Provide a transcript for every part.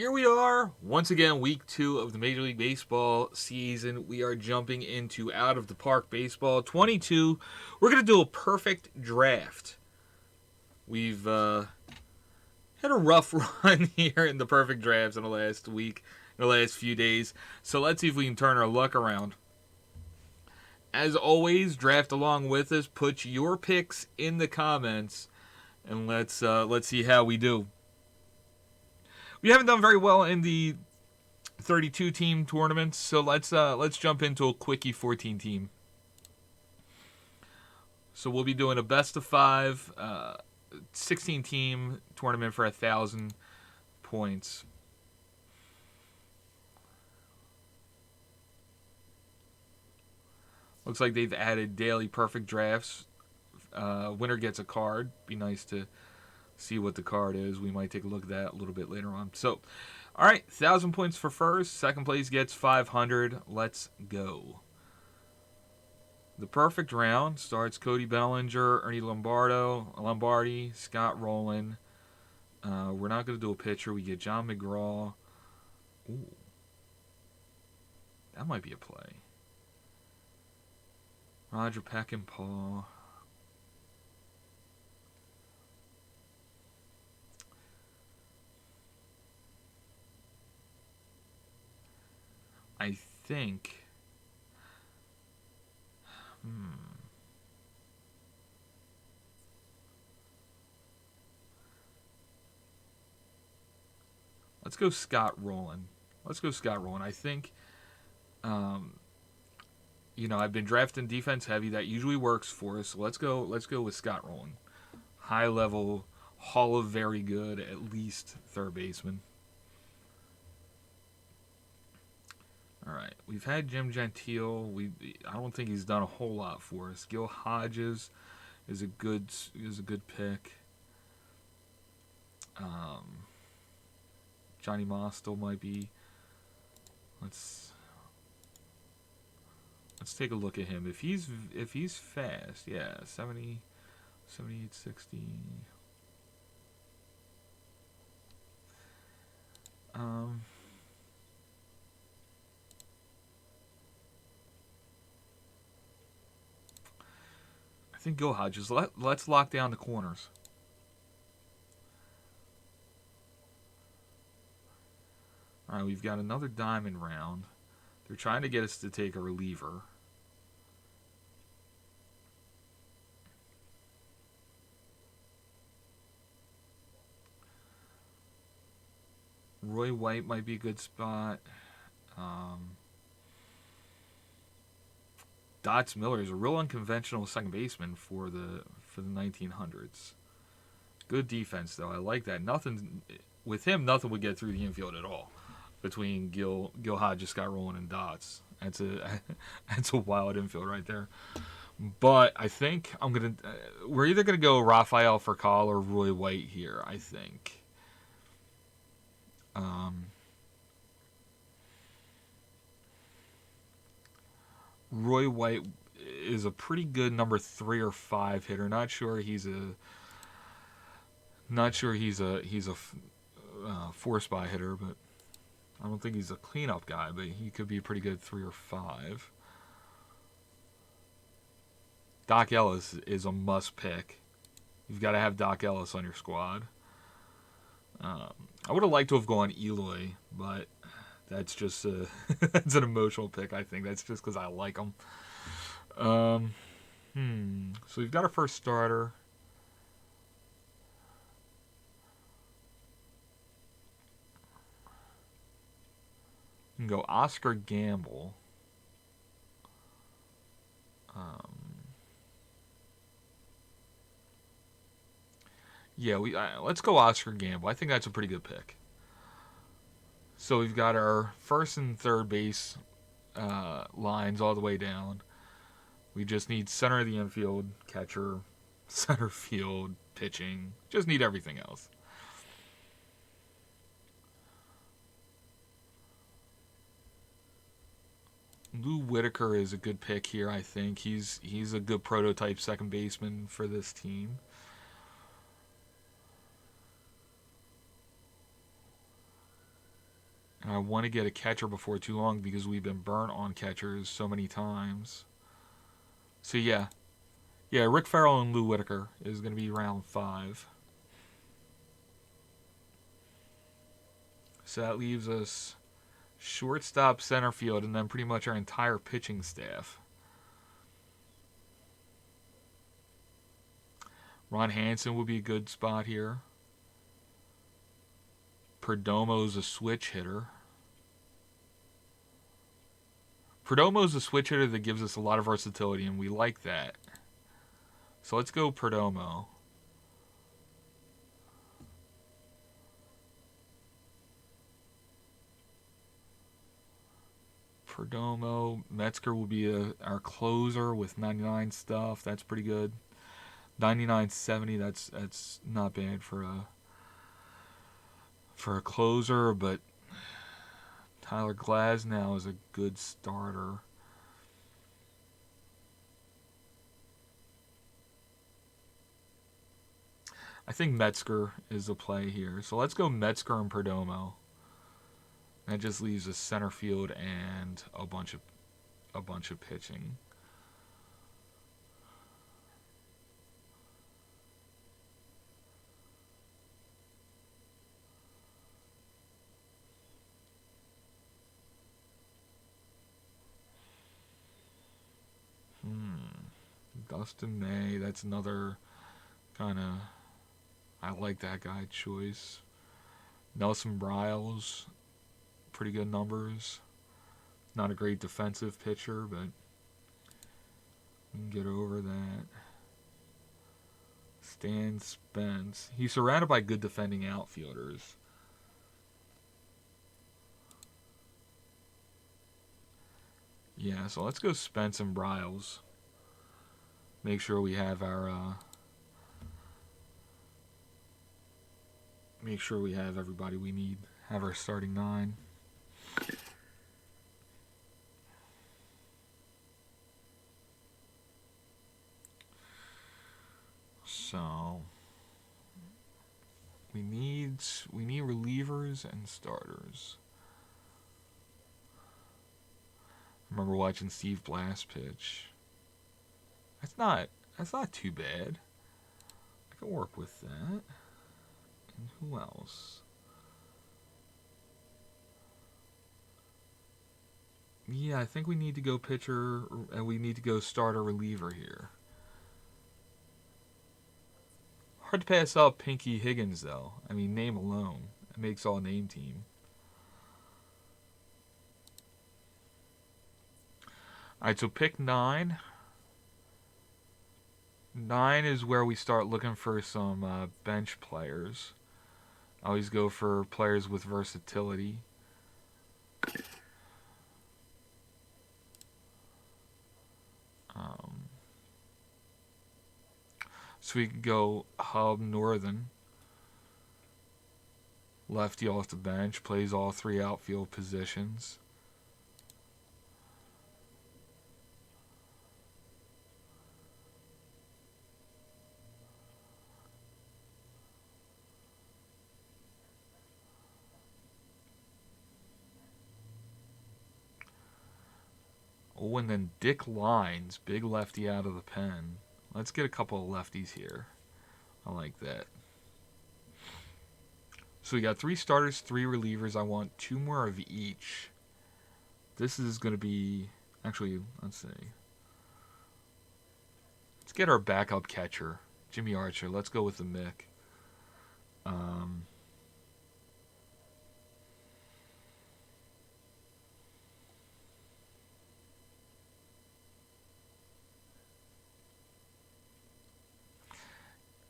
here we are, once again, week 2 of the Major League Baseball season. We are jumping into Out of the Park Baseball 22. We're going to do a perfect draft. We've had a rough run here in the perfect drafts in the last week, in the last few days. So let's see if we can turn our luck around. As always, draft along with us. Put your picks in the comments, and let's see how we do. We haven't done very well in the 32-team tournaments, so let's jump into a quickie 14-team. So we'll be doing a best of 5, 16-team tournament for 1,000 points. Looks like they've added daily perfect drafts. Winner gets a card. Be nice to see what the card is. We might take a look at that a little bit later on. So, all right, 1,000 points for first. Second place gets 500. Let's go. The perfect round starts Cody Bellinger, Ernie Lombardi, Scott Rowland. We're not going to do a pitcher. We get John McGraw. Ooh, that might be a play. Roger Peckinpah. I think. Let's go Scott Rowland. I think, I've been drafting defense heavy. That usually works for us. So let's go with Scott Rowland. High level, Hall of Very Good, at least third baseman. All right, we've had Jim Gentile. I don't think he's done a whole lot for us. Gil Hodges is a good pick. Johnny Mostel might be. Let's take a look at him. If he's fast, yeah, 70, 78, 60. I think Gil Hodges. Let's lock down the corners. All right, we've got another diamond round. They're trying to get us to take a reliever. Roy White might be a good spot. Dots Miller is a real unconventional second baseman for the 1900s. Good defense though. I like that. Nothing would get through the infield at all between Gil Hodges, Scott Rowland, and Dots. That's a wild infield right there. But I think we're either gonna go Rafael Furcal or Roy White here. I think. Roy White is a pretty good number 3 or 5 hitter. Not sure he's a force by hitter, but I don't think he's a cleanup guy. But he could be a pretty good 3 or 5. Doc Ellis is a must pick. You've got to have Doc Ellis on your squad. I would have liked to have gone Eloy, but that's just that's an emotional pick, I think. That's just because I like him. So we've got our first starter. We can go Oscar Gamble. Let's go Oscar Gamble. I think that's a pretty good pick. So we've got our first and third base lines all the way down. We just need center of the infield, catcher, center field, pitching. Just need everything else. Lou Whitaker is a good pick here, I think. He's a good prototype second baseman for this team. And I want to get a catcher before too long because we've been burnt on catchers so many times. So yeah. Yeah, Rick Farrell and Lou Whitaker is going to be round 5. So that leaves us shortstop, center field, and then pretty much our entire pitching staff. Ron Hansen would be a good spot here. Perdomo's a switch hitter. Perdomo's a switch hitter that gives us a lot of versatility, and we like that. So let's go Perdomo. Perdomo. Metzger will be our closer with 99 stuff. That's pretty good. 99.70. That's not bad for a closer, but Tyler Glasnow is a good starter. I think Metzger is the play here. So let's go Metzger and Perdomo. That just leaves us center field and a bunch of pitching. Dustin May, that's another kind of, I like that guy choice. Nelson Briles, pretty good numbers. Not a great defensive pitcher, but we can get over that. Stan Spence, he's surrounded by good defending outfielders. Yeah, so let's go Spence and Briles. Make sure we have our make sure we have everybody we need. Have our starting 9. So we need relievers and starters. I remember watching Steve Blass pitch. That's not too bad. I can work with that. And who else? Yeah, I think we need to go pitcher, and we need to go starter reliever here. Hard to pass up Pinky Higgins, though. I mean, name alone. It makes all name team. Alright, so pick 9. 9 is where we start looking for some bench players. I always go for players with versatility. So we could go Hub Northern. Lefty off the bench, plays all 3 outfield positions. Oh, and then Dick Lines, big lefty out of the pen. Let's get a couple of lefties here. I like that. So we got 3 starters, 3 relievers. I want 2 more of each. This is going to be... Actually, let's see. Let's get our backup catcher, Jimmy Archer. Let's go with the Mick.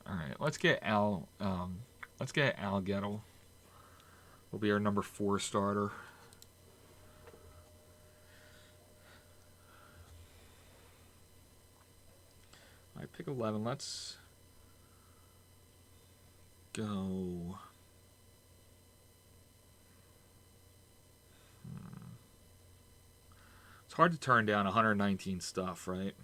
All right, let's get Al. Let's get Al Gettle. Will be our number 4 starter. I pick 11. Let's go. It's hard to turn down 119 stuff, right?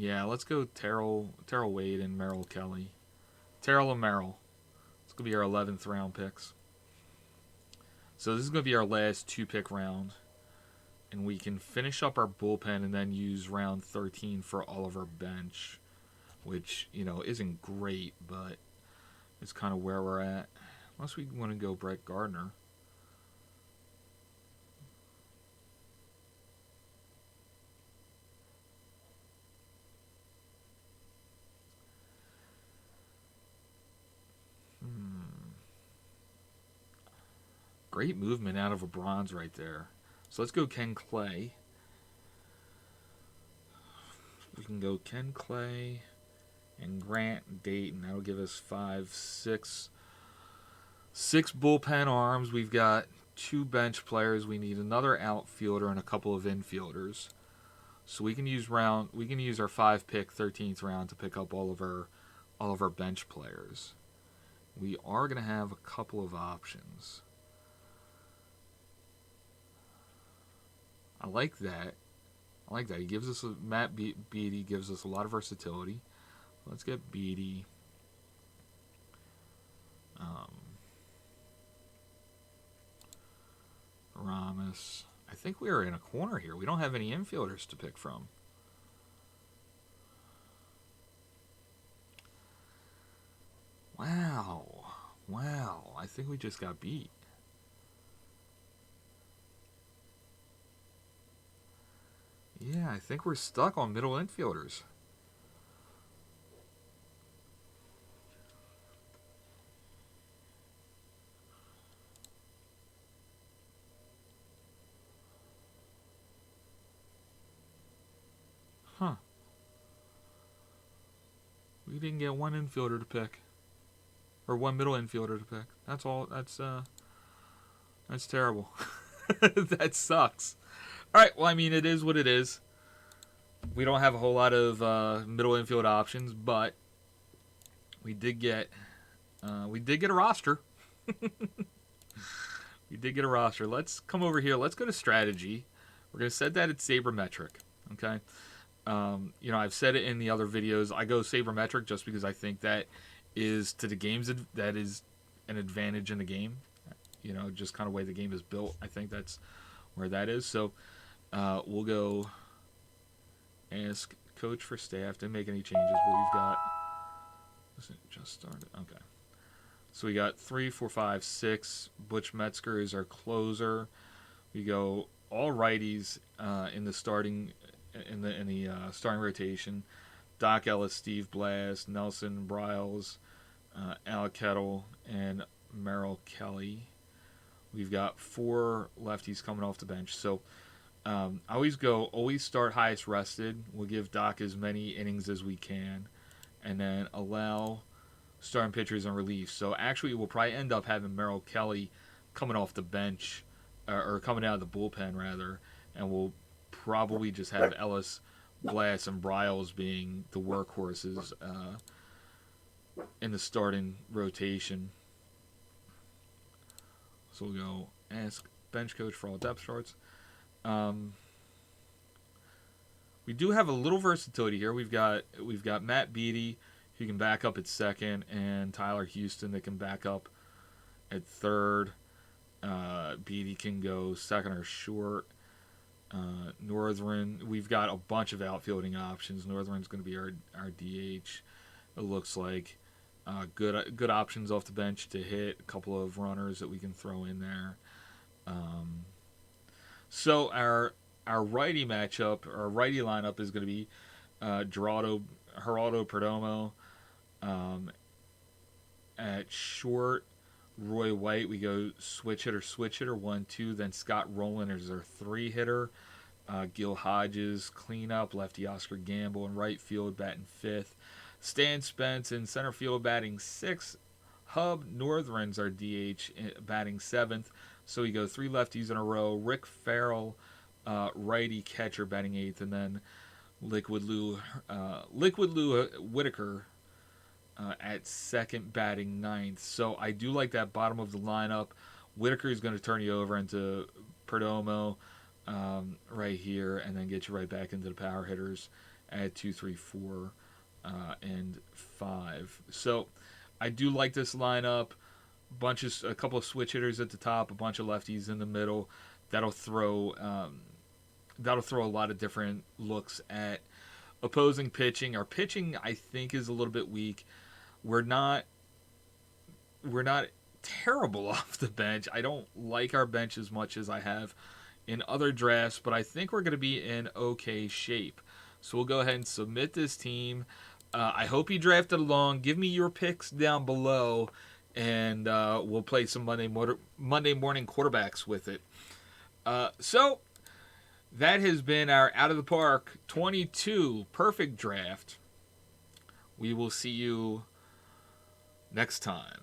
Yeah, let's go Terrell Wade and Merrill Kelly. Terrell and Merrill. It's going to be our 11th round picks. So this is going to be our last 2-pick round. And we can finish up our bullpen and then use round 13 for all of our bench, which, isn't great, but it's kind of where we're at. Unless we want to go Brett Gardner. Great movement out of a bronze right there. So let's go Ken Clay. We can go Ken Clay and Grant Dayton. That'll give us 6 bullpen arms. We've got 2 bench players. We need another outfielder and a couple of infielders. So we can use our 5-pick 13th round to pick up all of our bench players. We are going to have a couple of options. I like that. He gives us Matt Beatty gives us a lot of versatility. Let's get Beatty. Ramos. I think we are in a corner here. We don't have any infielders to pick from. Wow. I think we just got beat. Yeah, I think we're stuck on middle infielders. Huh. We didn't get one infielder to pick. Or one middle infielder to pick. That's all. That's terrible. That sucks. Alright, well, it is what it is. We don't have a whole lot of middle infield options, but we did get a roster. We did get a roster. Let's come over here. Let's go to strategy. We're going to set that at sabermetric. Okay. I've said it in the other videos. I go sabermetric just because I think that is to the games that is an advantage in the game. Just kind of way the game is built. I think that's where that is. So we'll go ask coach for staff. Didn't make any changes, but we've got. Listen, just started. Okay. So we got 3, 4, 5, 6. Butch Metzger is our closer. We go all righties in the starting starting rotation. Doc Ellis, Steve Blass, Nelson Bryles, Alec Kettle, and Merrill Kelly. We've got 4 lefties coming off the bench. So I always start highest rested. We'll give Doc as many innings as we can, and then allow starting pitchers in relief. So actually, we'll probably end up having Merrill Kelly coming off the bench, or coming out of the bullpen rather, and we'll probably just have Ellis, Blass, and Bryles being the workhorses in the starting rotation. So we'll go ask bench coach for all depth charts. We do have a little versatility here. We've got Matt Beatty, who can back up at second, and Tyler Houston that can back up at third. Beatty can go second or short. Northern, we've got a bunch of outfielding options. Northern's going to be our DH. It looks like good options off the bench to hit. A couple of runners that we can throw in there. So our righty matchup, our righty lineup is going to be Geraldo Perdomo. At short, Roy White. We go switch hitter, 1-2. Then Scott Rowland is our 3-hitter. Gil Hodges, cleanup. Lefty Oscar Gamble in right field, batting 5th. Stan Spence in center field, batting 6th. Hub Northern's our DH, batting 7th. So we go 3 lefties in a row. Rick Farrell, righty catcher, batting 8th. And then Liquid Lou Whitaker at second, batting 9th. So I do like that bottom of the lineup. Whitaker is going to turn you over into Perdomo right here, and then get you right back into the power hitters. at 2, 3, 4, and 5. So I do like this lineup. A couple of switch hitters at the top, a bunch of lefties in the middle. That'll throw a lot of different looks at opposing pitching. Our pitching, I think, is a little bit weak. We're not terrible off the bench. I don't like our bench as much as I have in other drafts, but I think we're going to be in okay shape. So we'll go ahead and submit this team. I hope you drafted along. Give me your picks down below, and we'll play some Monday morning quarterbacks with it. So that has been our Out of the Park 22 perfect draft. We will see you next time.